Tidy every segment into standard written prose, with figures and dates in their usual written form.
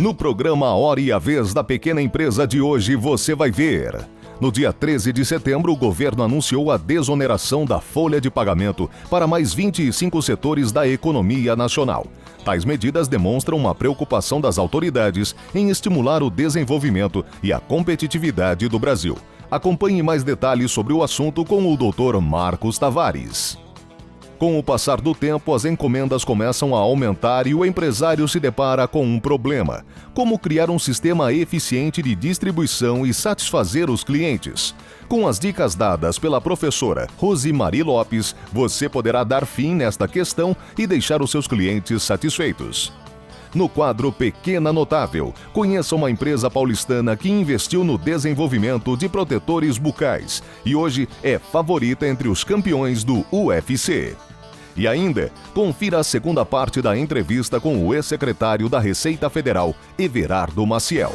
No programa A Hora e a Vez da Pequena Empresa de hoje, você vai ver. No dia 13 de setembro, o governo anunciou a desoneração da folha de pagamento para mais 25 setores da economia nacional. Tais medidas demonstram uma preocupação das autoridades em estimular o desenvolvimento e a competitividade do Brasil. Acompanhe mais detalhes sobre o assunto com o Dr. Marcos Tavares. Com o passar do tempo, as encomendas começam a aumentar e o empresário se depara com um problema: como criar um sistema eficiente de distribuição e satisfazer os clientes. Com as dicas dadas pela professora Rosimari Lopes, você poderá dar fim nesta questão e deixar os seus clientes satisfeitos. No quadro Pequena Notável, conheça uma empresa paulistana que investiu no desenvolvimento de protetores bucais e hoje é favorita entre os campeões do UFC. E ainda, confira a segunda parte da entrevista com o ex-secretário da Receita Federal, Everardo Maciel.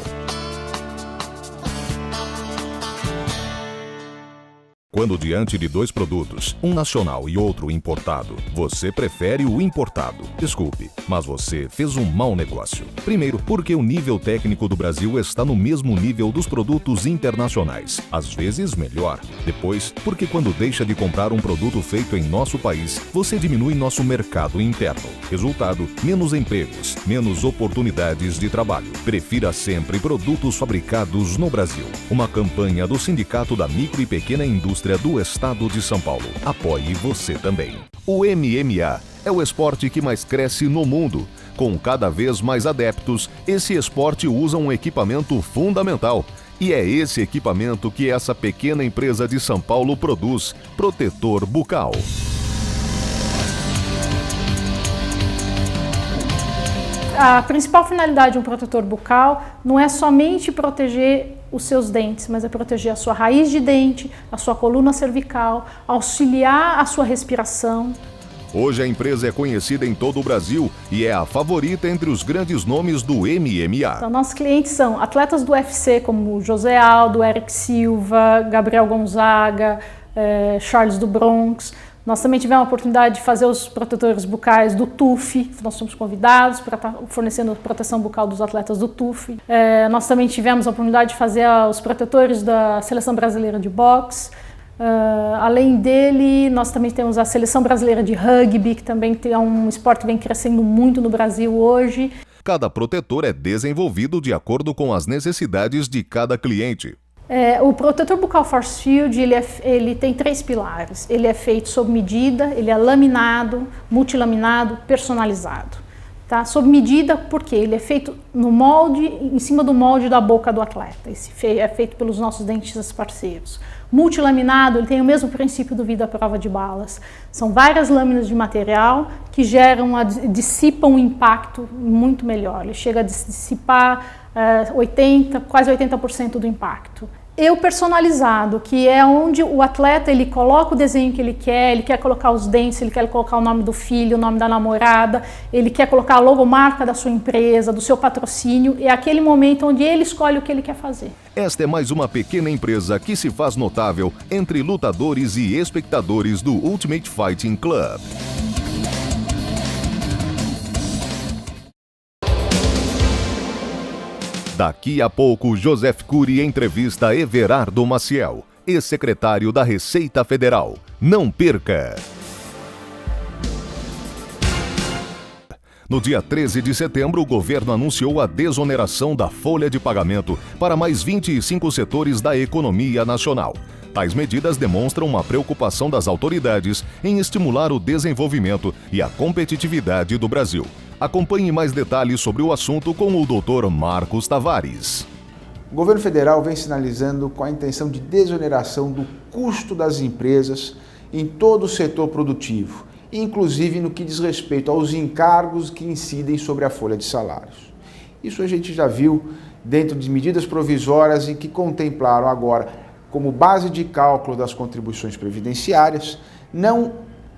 Quando diante de dois produtos, um nacional e outro importado, você prefere o importado. Desculpe, mas você fez um mau negócio. Primeiro, porque o nível técnico do Brasil está no mesmo nível dos produtos internacionais, às vezes melhor. Depois, porque quando deixa de comprar um produto feito em nosso país, você diminui nosso mercado interno. Resultado, menos empregos, menos oportunidades de trabalho. Prefira sempre produtos fabricados no Brasil. Uma campanha do Sindicato da Micro e Pequena Indústria do Estado de São Paulo. Apoie você também. O MMA é o esporte que mais cresce no mundo. Com cada vez mais adeptos, esse esporte usa um equipamento fundamental. E é esse equipamento que essa pequena empresa de São Paulo produz: protetor bucal. A principal finalidade de um protetor bucal não é somente proteger os seus dentes, mas é proteger a sua raiz de dente, a sua coluna cervical, auxiliar a sua respiração. Hoje a empresa é conhecida em todo o Brasil e é a favorita entre os grandes nomes do MMA. Então, nossos clientes são atletas do UFC como José Aldo, Eric Silva, Gabriel Gonzaga, Charles do Bronx. Nós também tivemos a oportunidade de fazer os protetores bucais do TUF, nós somos convidados para estar fornecendo a proteção bucal dos atletas do TUF. Nós também tivemos a oportunidade de fazer os protetores da Seleção Brasileira de Boxe. Além dele, nós também temos a Seleção Brasileira de Rugby, que também é um esporte que vem crescendo muito no Brasil hoje. Cada protetor é desenvolvido de acordo com as necessidades de cada cliente. O protetor bucal Force Field, ele tem 3 pilares. Ele é feito sob medida, ele é laminado, multilaminado, personalizado. Tá? Sob medida, porque ele é feito no molde, em cima do molde da boca do atleta. Esse é feito pelos nossos dentistas parceiros. Multilaminado, ele tem o mesmo princípio do vidro à prova de balas. São várias lâminas de material que dissipam um impacto muito melhor. Ele chega a dissipar quase 80% do impacto. E o personalizado, que é onde o atleta ele coloca o desenho que ele quer colocar os dentes, ele quer colocar o nome do filho, o nome da namorada, ele quer colocar a logomarca da sua empresa, do seu patrocínio, é aquele momento onde ele escolhe o que ele quer fazer. Esta é mais uma pequena empresa que se faz notável entre lutadores e espectadores do Ultimate Fighting Club. Daqui a pouco, Joseph Cury entrevista Everardo Maciel, ex-secretário da Receita Federal. Não perca! No dia 13 de setembro, o governo anunciou a desoneração da folha de pagamento para mais 25 setores da economia nacional. Tais medidas demonstram uma preocupação das autoridades em estimular o desenvolvimento e a competitividade do Brasil. Acompanhe mais detalhes sobre o assunto com o Dr. Marcos Tavares. O governo federal vem sinalizando com a intenção de desoneração do custo das empresas em todo o setor produtivo, inclusive no que diz respeito aos encargos que incidem sobre a folha de salários. Isso a gente já viu dentro de medidas provisórias e que contemplaram agora como base de cálculo das contribuições previdenciárias, não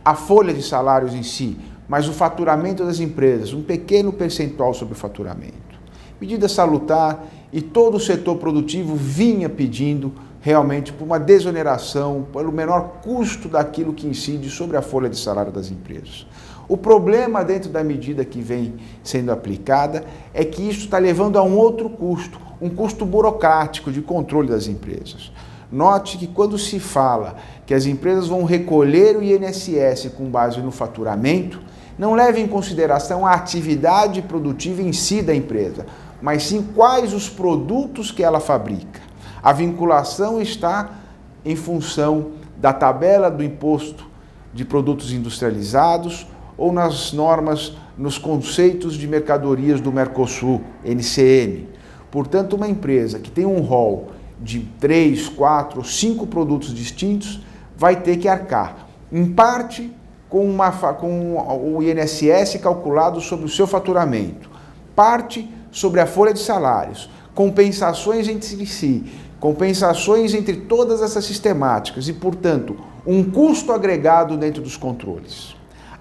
a folha de salários em si, mas o faturamento das empresas, um pequeno percentual sobre o faturamento. Medida salutar, e todo o setor produtivo vinha pedindo realmente por uma desoneração, pelo menor custo daquilo que incide sobre a folha de salário das empresas. O problema dentro da medida que vem sendo aplicada é que isso está levando a um outro custo, um custo burocrático de controle das empresas. Note que quando se fala que as empresas vão recolher o INSS com base no faturamento, não leva em consideração a atividade produtiva em si da empresa, mas sim quais os produtos que ela fabrica. A vinculação está em função da tabela do imposto de produtos industrializados ou nas normas, nos conceitos de mercadorias do Mercosul, NCM. Portanto, uma empresa que tem um rol de 3, 4 ou 5 produtos distintos vai ter que arcar, em parte, com o INSS calculado sobre o seu faturamento, parte sobre a folha de salários, compensações entre si, compensações entre todas essas sistemáticas e, portanto, um custo agregado dentro dos controles.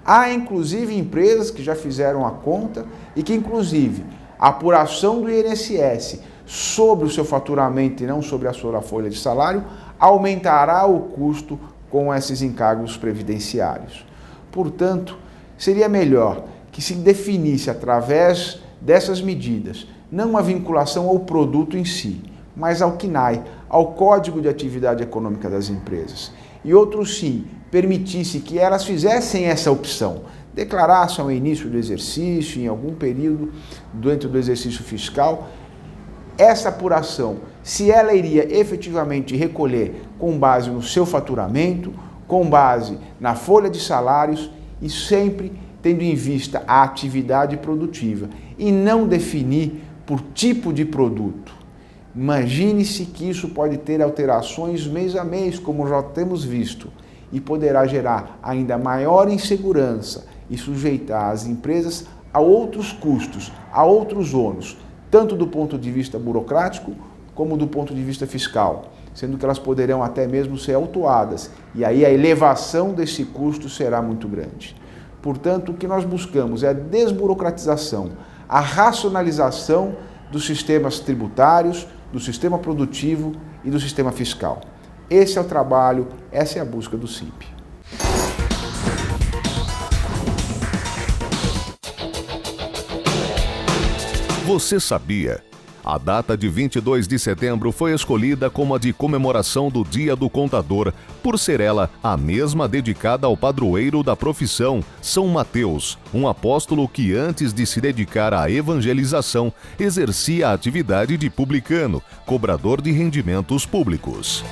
Há, inclusive, empresas que já fizeram a conta e que, inclusive, a apuração do INSS sobre o seu faturamento e não sobre a sua folha de salário aumentará o custo com esses encargos previdenciários. Portanto, seria melhor que se definisse através dessas medidas não a vinculação ao produto em si, mas ao CNAE, ao Código de Atividade Econômica das Empresas. E outro sim, permitisse que elas fizessem essa opção, declarassem ao início do exercício, em algum período dentro do exercício fiscal, essa apuração, se ela iria efetivamente recolher com base no seu faturamento, com base na folha de salários e sempre tendo em vista a atividade produtiva e não definir por tipo de produto. Imagine-se que isso pode ter alterações mês a mês, como já temos visto, e poderá gerar ainda maior insegurança e sujeitar as empresas a outros custos, a outros ônus, tanto do ponto de vista burocrático como do ponto de vista fiscal, sendo que elas poderão até mesmo ser autuadas, e aí a elevação desse custo será muito grande. Portanto, o que nós buscamos é a desburocratização, a racionalização dos sistemas tributários, do sistema produtivo e do sistema fiscal. Esse é o trabalho, essa é a busca do CIP. Você sabia? A data de 22 de setembro foi escolhida como a de comemoração do Dia do Contador, por ser ela a mesma dedicada ao padroeiro da profissão, São Mateus, um apóstolo que antes de se dedicar à evangelização, exercia a atividade de publicano, cobrador de rendimentos públicos.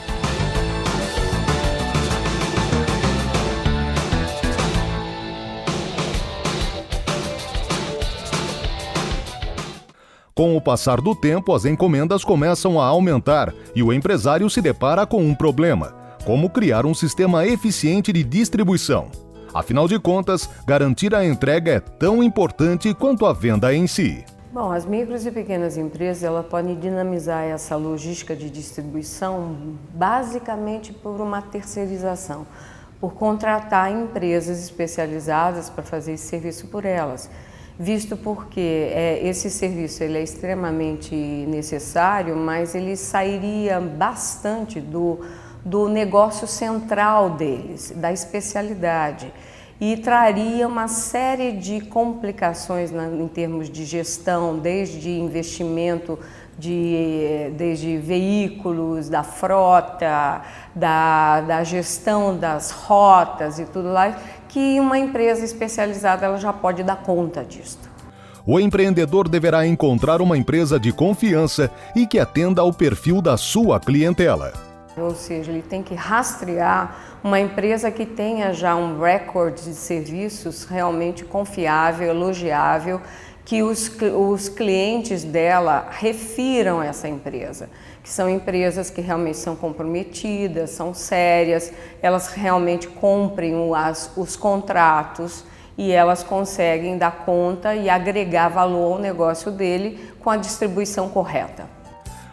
Com o passar do tempo, as encomendas começam a aumentar e o empresário se depara com um problema: como criar um sistema eficiente de distribuição. Afinal de contas, garantir a entrega é tão importante quanto a venda em si. Bom, as micros e pequenas empresas elas podem dinamizar essa logística de distribuição basicamente por uma terceirização, por contratar empresas especializadas para fazer esse serviço por elas. Visto porque esse serviço ele é extremamente necessário, mas ele sairia bastante do negócio central deles, da especialidade, e traria uma série de complicações em termos de gestão, desde investimento, desde veículos, da frota, da gestão das rotas e tudo lá, que uma empresa especializada ela já pode dar conta disso. O empreendedor deverá encontrar uma empresa de confiança e que atenda ao perfil da sua clientela. Ou seja, ele tem que rastrear uma empresa que tenha já um recorde de serviços realmente confiável, elogiável, que os clientes dela refiram essa empresa, que são empresas que realmente são comprometidas, são sérias, elas realmente cumprem os contratos e elas conseguem dar conta e agregar valor ao negócio dele com a distribuição correta.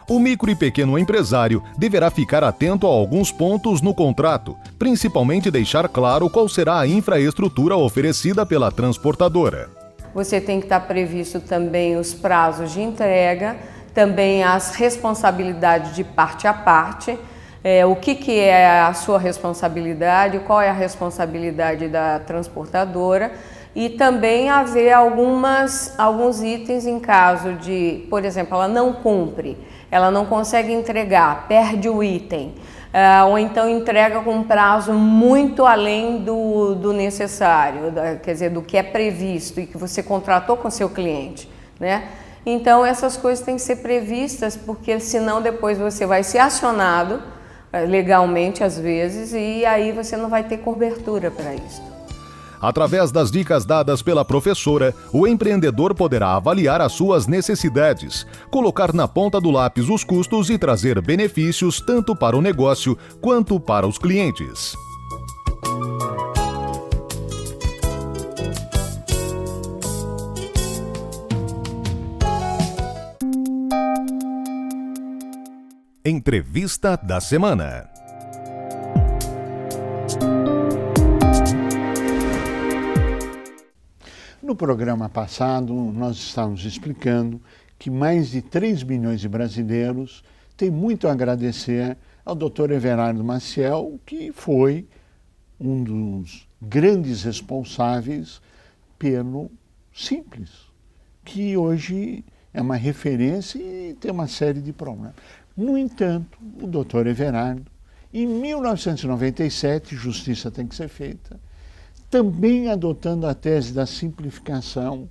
O micro e pequeno empresário deverá ficar atento a alguns pontos no contrato, principalmente deixar claro qual será a infraestrutura oferecida pela transportadora. Você tem que estar previsto também os prazos de entrega, também as responsabilidades de parte a parte, o que é a sua responsabilidade, qual é a responsabilidade da transportadora E também haver alguns itens em caso de, por exemplo, ela não cumpre, ela não consegue entregar, perde o item, ou então entrega com um prazo muito além do necessário, quer dizer, do que é previsto e que você contratou com seu cliente, né? Então essas coisas têm que ser previstas, porque senão depois você vai ser acionado legalmente às vezes e aí você não vai ter cobertura para isso. Através das dicas dadas pela professora, o empreendedor poderá avaliar as suas necessidades, colocar na ponta do lápis os custos e trazer benefícios tanto para o negócio quanto para os clientes. Entrevista da semana. No programa passado, nós estávamos explicando que mais de 3 milhões de brasileiros têm muito a agradecer ao Dr. Everardo Maciel, que foi um dos grandes responsáveis pelo Simples, que hoje é uma referência e tem uma série de problemas. No entanto, o Dr. Everardo, em 1997, justiça tem que ser feita, também adotando a tese da simplificação,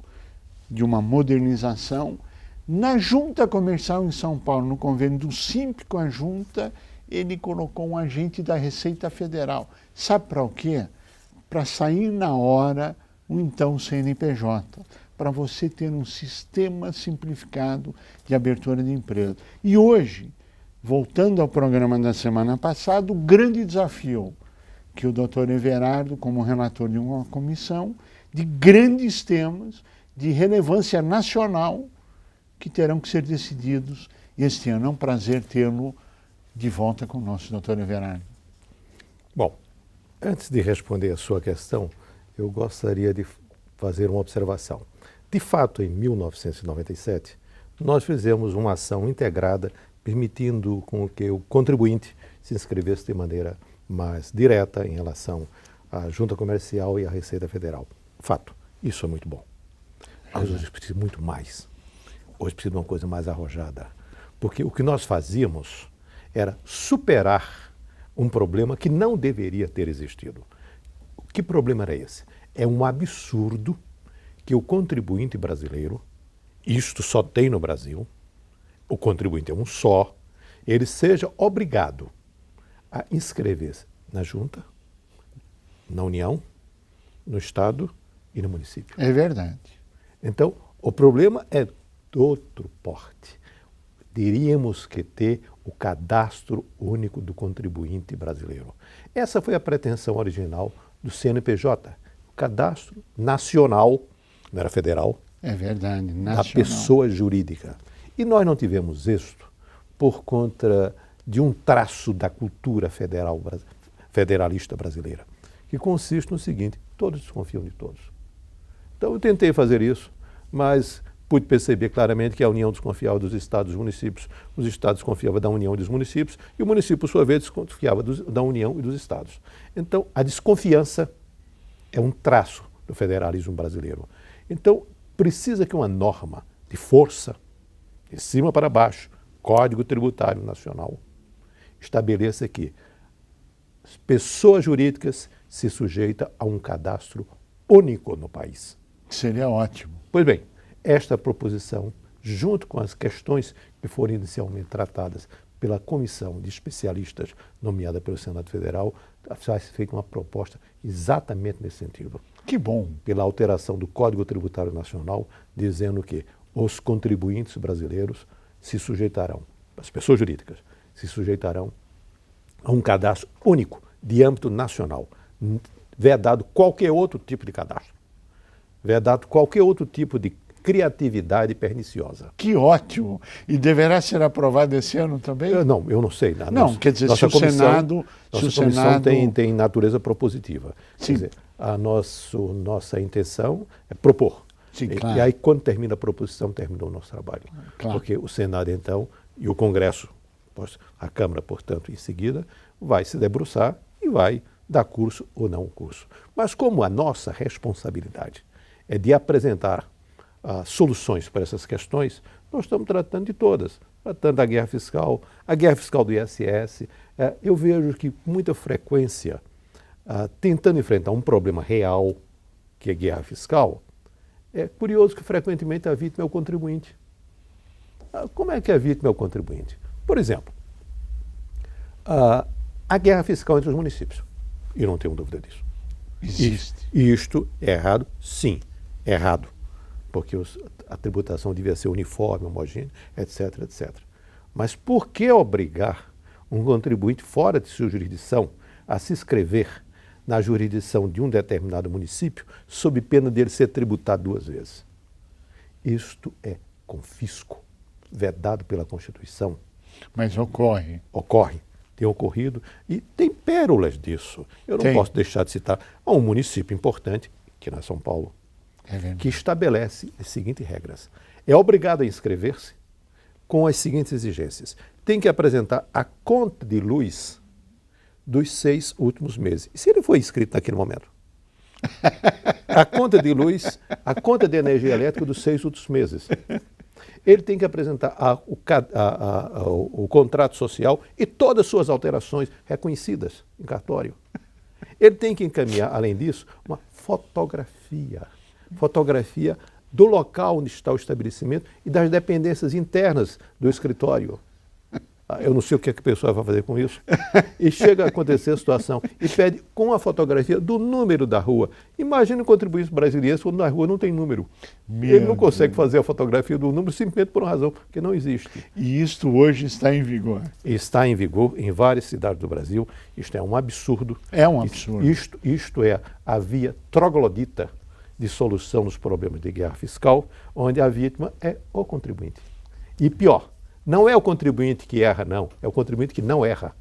de uma modernização, na Junta Comercial em São Paulo, no convênio do Simples com a Junta, ele colocou um agente da Receita Federal. Sabe para o quê? Para sair na hora o então CNPJ, para você ter um sistema simplificado de abertura de empresa. E hoje, voltando ao programa da semana passada, o grande desafio que o Dr. Everardo, como relator de uma comissão, de grandes temas de relevância nacional que terão que ser decididos este ano. É um prazer tê-lo de volta conosco, Dr. Everardo. Bom, antes de responder a sua questão, eu gostaria de fazer uma observação. De fato, em 1997, nós fizemos uma ação integrada permitindo com que o contribuinte se inscrevesse de maneira mais direta em relação à Junta Comercial e à Receita Federal. Fato, isso é muito bom. Mas hoje precisa muito mais. Hoje precisa de uma coisa mais arrojada. Porque o que nós fazíamos era superar um problema que não deveria ter existido. Que problema era esse? É um absurdo que o contribuinte brasileiro, isto só tem no Brasil, o contribuinte é um só, ele seja obrigado a inscrever-se na Junta, na União, no Estado e no município. É verdade. Então, o problema é de outro porte. Teríamos que ter o cadastro único do contribuinte brasileiro. Essa foi a pretensão original do CNPJ, o cadastro nacional, não era federal, É verdade, nacional. da pessoa jurídica. E nós não tivemos êxito por conta de um traço da cultura federalista brasileira, que consiste no seguinte: todos desconfiam de todos. Então eu tentei fazer isso, mas pude perceber claramente que a União desconfiava dos estados e dos municípios, os estados desconfiavam da União e dos municípios, e o município, por sua vez, desconfiava da União e dos estados. Então a desconfiança é um traço do federalismo brasileiro. Então precisa que uma norma de força, de cima para baixo, Código Tributário Nacional, estabeleça que as pessoas jurídicas se sujeitam a um cadastro único no país. Seria ótimo. Pois bem, esta proposição, junto com as questões que foram inicialmente tratadas pela comissão de especialistas nomeada pelo Senado Federal, vai ser feita uma proposta exatamente nesse sentido. Que bom. Pela alteração do Código Tributário Nacional, dizendo que os contribuintes brasileiros se sujeitarão, as pessoas jurídicas, se sujeitarão a um cadastro único de âmbito nacional, vedado qualquer outro tipo de cadastro, vedado qualquer outro tipo de criatividade perniciosa. Que ótimo. E deverá ser aprovado esse ano também? Eu não sei. Quer dizer, se o Senado... Nossa comissão tem natureza propositiva. Sim. Quer dizer, nossa intenção é propor. Sim, claro. E aí, quando termina a proposição, terminou o nosso trabalho. Claro. Porque o Senado, então, e o Congresso, a Câmara, portanto, em seguida, vai se debruçar e vai dar curso ou não curso. Mas como a nossa responsabilidade é de apresentar soluções para essas questões, nós estamos tratando de todas. Tratando da guerra fiscal do ISS. Eu vejo que, com muita frequência, tentando enfrentar um problema real, que é guerra fiscal, é curioso que, frequentemente, a vítima é o contribuinte. Como é que a vítima é o contribuinte? Por exemplo, a guerra fiscal entre os municípios. E não tenho dúvida disso. Existe. Isto é errado? Sim, é errado. Porque a tributação devia ser uniforme, homogênea, etc, etc. Mas por que obrigar um contribuinte fora de sua jurisdição a se inscrever na jurisdição de um determinado município sob pena dele ser tributado 2 vezes? Isto é confisco, vedado pela Constituição. Mas ocorre. Ocorre, tem ocorrido e tem pérolas disso. Eu não posso deixar de citar um município importante, que não é São Paulo, que estabelece as seguintes regras. É obrigado a inscrever-se com as seguintes exigências. Tem que apresentar a conta de luz dos 6 últimos meses. E se ele foi inscrito naquele momento? A conta de luz, a conta de energia elétrica dos 6 últimos meses. Ele tem que apresentar o contrato social e todas as suas alterações reconhecidas em cartório. Ele tem que encaminhar, além disso, uma fotografia do local onde está o estabelecimento e das dependências internas do escritório. Eu não sei o que a pessoa vai fazer com isso. E chega a acontecer a situação e pede com a fotografia do número da rua. Imagine o contribuinte brasileiro quando na rua não tem número. Ele não consegue fazer a fotografia do número simplesmente por uma razão, porque não existe. E isto hoje está em vigor. Está em vigor em várias cidades do Brasil. Isto é um absurdo. É um absurdo. Isto é a via troglodita de solução dos problemas de guerra fiscal, onde a vítima é o contribuinte. E pior, não é o contribuinte que erra, não. É o contribuinte que não erra.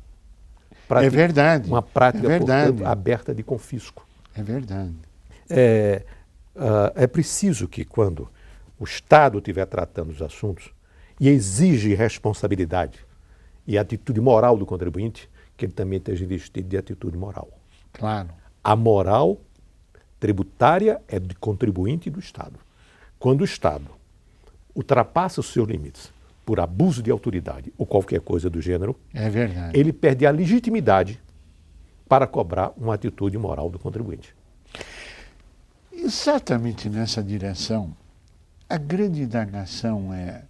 É verdade. Uma prática, verdade. Portanto, aberta de confisco. É verdade. É preciso que, quando o Estado estiver tratando os assuntos e exige responsabilidade e atitude moral do contribuinte, que ele também esteja investido de atitude moral. Claro. A moral tributária é do contribuinte e do Estado. Quando o Estado ultrapassa os seus limites por abuso de autoridade ou qualquer coisa do gênero, é verdade. Ele perde a legitimidade para cobrar uma atitude moral do contribuinte. Exatamente nessa direção, a grande indagação é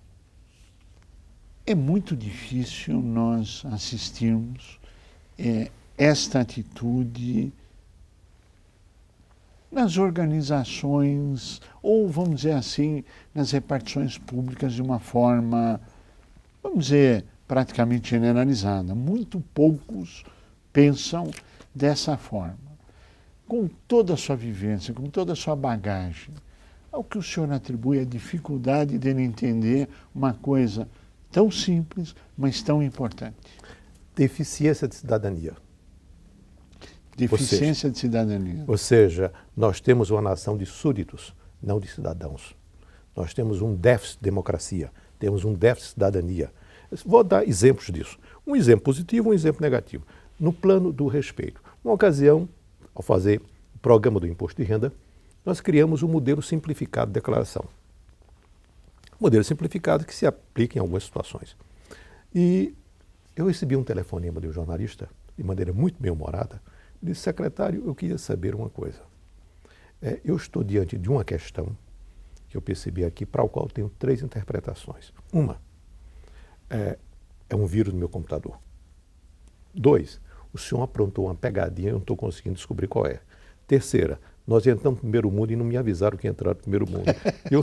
muito difícil nós assistirmos esta atitude nas organizações, ou vamos dizer assim, nas repartições públicas de uma forma, vamos dizer, praticamente generalizada. Muito poucos pensam dessa forma. Com toda a sua vivência, com toda a sua bagagem, ao que o senhor atribui a dificuldade dele entender uma coisa tão simples, mas tão importante? Deficiência de cidadania. Deficiência de cidadania. Ou seja, nós temos uma nação de súditos, não de cidadãos. Nós temos um déficit de democracia, temos um déficit de cidadania. Vou dar exemplos disso. Um exemplo positivo, um exemplo negativo. No plano do respeito. Uma ocasião, ao fazer o programa do imposto de renda, nós criamos um modelo simplificado de declaração. Modelo simplificado que se aplica em algumas situações. E eu recebi um telefonema de um jornalista, de maneira muito bem-humorada. Ele disse: secretário, eu queria saber uma coisa. Eu estou diante de uma questão que eu percebi aqui, para o qual eu tenho 3 interpretações. Uma, é um vírus no meu computador. 2, o senhor aprontou uma pegadinha e eu não estou conseguindo descobrir qual é. Terceira, nós entramos no primeiro mundo e não me avisaram que entraram no primeiro mundo. Eu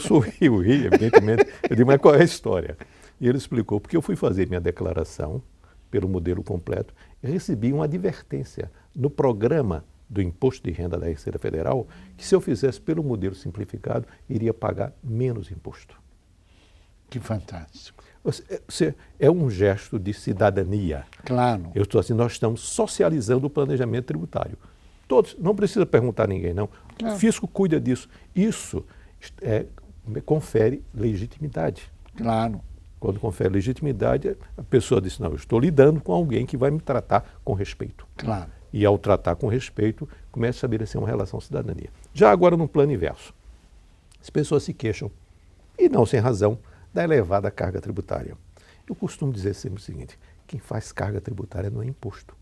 ri, evidentemente. Eu disse: mas qual é a história? E ele explicou: porque eu fui fazer minha declaração pelo modelo completo e recebi uma advertência no programa do Imposto de Renda da Receita Federal que, se eu fizesse pelo modelo simplificado, iria pagar menos imposto. Que fantástico. É um gesto de cidadania. Claro. Eu estou assim, nós estamos socializando o planejamento tributário. Todos, não precisa perguntar a ninguém, não. Claro. O fisco cuida disso. Isso confere legitimidade. Claro. Quando confere legitimidade, a pessoa diz: não, eu estou lidando com alguém que vai me tratar com respeito. Claro. E ao tratar com respeito, começa a estabelecer uma relação cidadania. Já agora no plano inverso. As pessoas se queixam, e não sem razão, da elevada carga tributária. Eu costumo dizer sempre o seguinte: quem faz carga tributária não é imposto.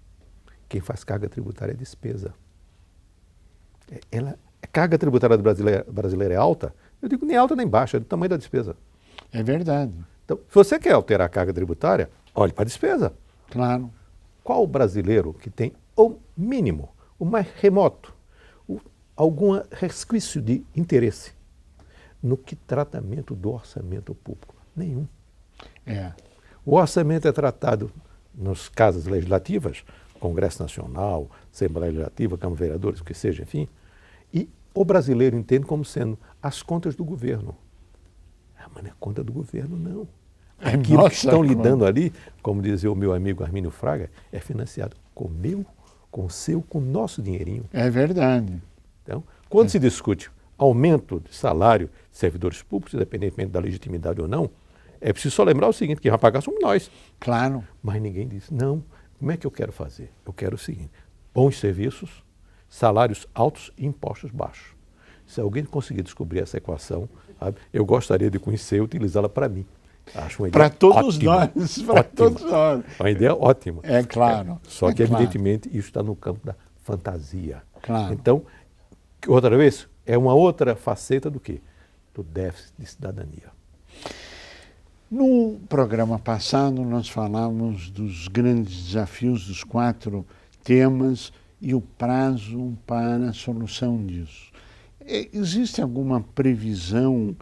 Quem faz carga tributária é despesa. A carga tributária brasileira é alta? Eu digo nem alta nem baixa, é do tamanho da despesa. É verdade. Então, se você quer alterar a carga tributária, olhe para a despesa. Claro. Qual o brasileiro que tem o mínimo, o mais remoto, algum resquício de interesse no que tratamento do orçamento público? Nenhum. É. O orçamento é tratado nas casas legislativas, Congresso Nacional, Assembleia Legislativa, Câmara de Vereadores, o que seja, enfim, e o brasileiro entende como sendo as contas do governo. Ah, mas não é conta do governo, não. Aquilo que estão lidando ali, como dizia o meu amigo Armínio Fraga, é financiado com o meu, com o seu, com o nosso dinheirinho. É verdade. Então, quando se discute aumento de salário de servidores públicos, independentemente da legitimidade ou não, é preciso só lembrar o seguinte: quem vai pagar somos nós. Claro. Mas ninguém diz, não, como é que eu quero fazer? Eu quero o seguinte: bons serviços, salários altos e impostos baixos. Se alguém conseguir descobrir essa equação, sabe, eu gostaria de conhecer e utilizá-la para mim. Acho uma ideia Para todos ótima, nós. Para todos nós. Uma ideia ótima. É claro. Só que, claro. evidentemente, isso está no campo da fantasia. Claro. Então, outra vez, é uma outra faceta do quê? Do déficit de cidadania. No programa passado, nós falamos dos grandes desafios, dos 4 temas e o prazo para a solução disso. Existe alguma previsão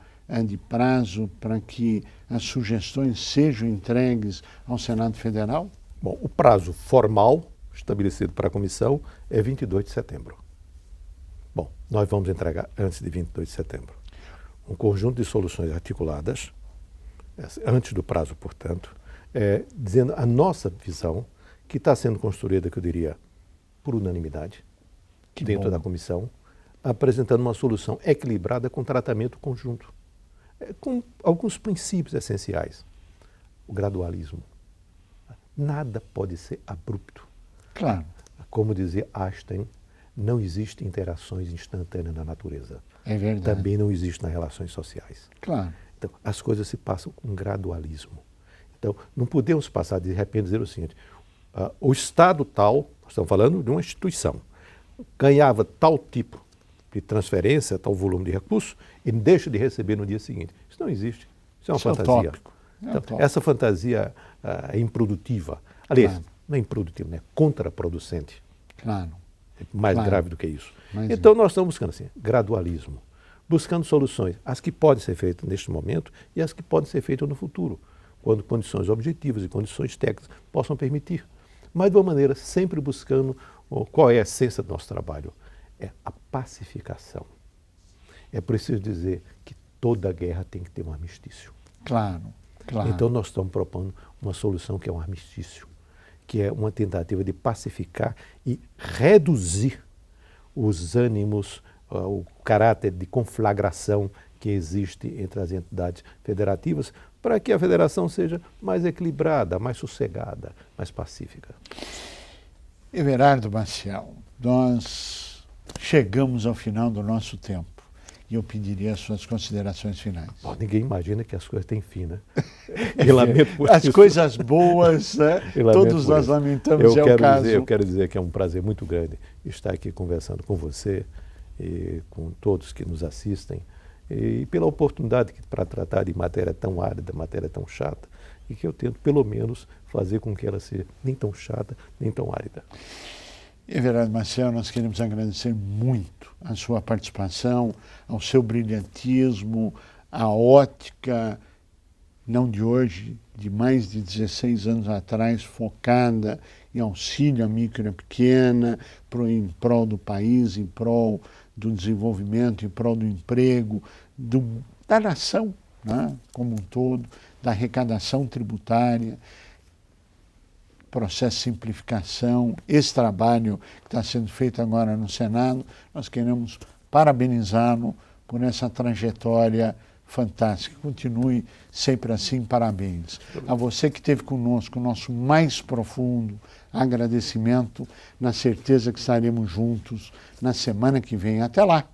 de prazo para que as sugestões sejam entregues ao Senado Federal? Bom, o prazo formal estabelecido para a comissão é 22 de setembro. Bom, nós vamos entregar antes de 22 de setembro um conjunto de soluções articuladas, antes do prazo, portanto, dizendo a nossa visão, que está sendo construída, que eu diria, por unanimidade, dentro da comissão, apresentando uma solução equilibrada com tratamento conjunto, com alguns princípios essenciais. O gradualismo. Nada pode ser abrupto. Claro. Como dizia Einstein, não existem interações instantâneas na natureza. É verdade. Também não existe nas relações sociais. Claro. Então, as coisas se passam com gradualismo. Então, não podemos passar de repente dizer o seguinte: o Estado tal, nós estamos falando de uma instituição, ganhava tal tipo de transferência, tal volume de recursos, e deixa de receber no dia seguinte. Isso não existe. Isso é uma fantasia. Então, essa fantasia é improdutiva. Aliás, não é improdutiva, é contraproducente. Claro. É mais grave do que isso. Mas então, nós estamos buscando assim, gradualismo, buscando soluções, as que podem ser feitas neste momento e as que podem ser feitas no futuro, quando condições objetivas e condições técnicas possam permitir. Mas, de uma maneira, sempre buscando qual é a essência do nosso trabalho. É a pacificação. É preciso dizer que toda guerra tem que ter um armistício. Claro, claro. Então, nós estamos propondo uma solução que é um armistício, que é uma tentativa de pacificar e reduzir os ânimos, o caráter de conflagração que existe entre as entidades federativas, para que a federação seja mais equilibrada, mais sossegada, mais pacífica. Everardo Maciel, nós chegamos ao final do nosso tempo e eu pediria as suas considerações finais. Bom, ninguém imagina que as coisas têm fim, né? E lamento por as isso. Coisas boas, né? Todos nós lamentamos, eu caso. Eu quero dizer que é um prazer muito grande estar aqui conversando com você e com todos que nos assistem, e pela oportunidade para tratar de matéria tão árida, matéria tão chata, e que eu tento, pelo menos, fazer com que ela seja nem tão chata, nem tão árida. Everardo Maciel, nós queremos agradecer muito a sua participação, ao seu brilhantismo, a ótica, não de hoje, de mais de 16 anos atrás, focada em auxílio à micro e pequena, em prol do país, em prol do desenvolvimento, em prol do emprego, da nação, né, como um todo, da arrecadação tributária, processo de simplificação, esse trabalho que está sendo feito agora no Senado, nós queremos parabenizá-lo por essa trajetória fantástica. Continue sempre assim, parabéns. A você que esteve conosco, o nosso mais profundo agradecimento, na certeza que estaremos juntos na semana que vem. Até lá!